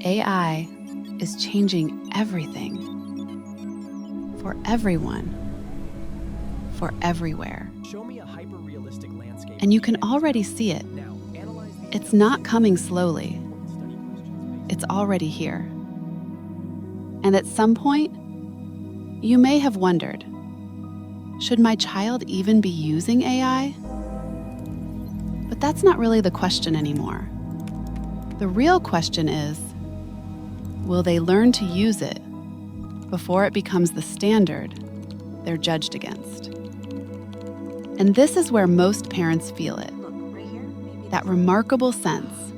AI is changing everything. For everyone. For everywhere. Show me a hyper-realistic landscape. And you can already see it. Now, analyze the It's not coming slowly. It's already here. And at some point, you may have wondered, should my child even be using AI? But that's not really the question anymore. The real question is, will they learn to use it before it becomes the standard they're judged against? And this is where most parents feel it, that remarkable sense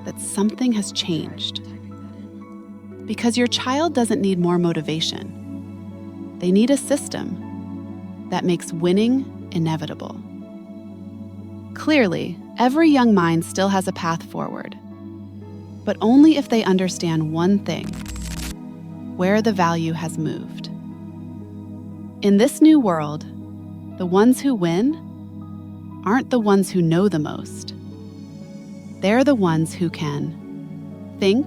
that something has changed. Because your child doesn't need more motivation. They need a system that makes winning inevitable. Clearly, every young mind still has a path forward, but only if they understand one thing: where the value has moved. In this new world, the ones who win aren't the ones who know the most. They're the ones who can think,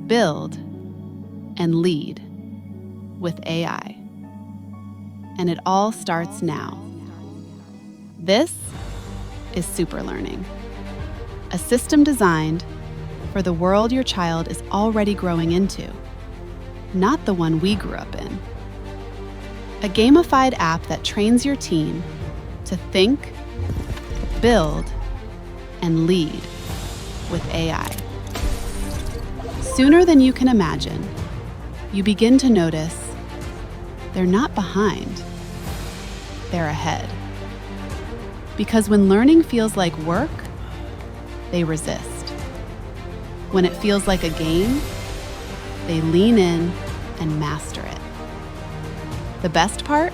build, and lead with AI. And it all starts now. This is SuperLearning, a system designed for the world your child is already growing into, not the one we grew up in. A gamified app that trains your teen to think, build, and lead with AI. Sooner than you can imagine, you begin to notice they're not behind, they're ahead. Because when learning feels like work, they resist. When it feels like a game, they lean in and master it. The best part?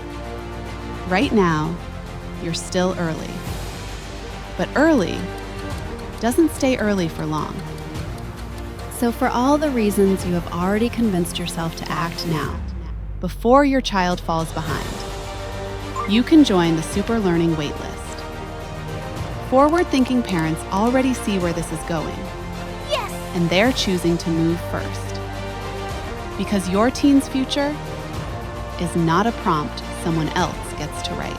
Right now, you're still early. But early doesn't stay early for long. So for all the reasons you have already convinced yourself to act now, before your child falls behind, you can join the SuperLearning waitlist. Forward-thinking parents already see where this is going. Yes! And they're choosing to move first. Because your teen's future is not a prompt someone else gets to write.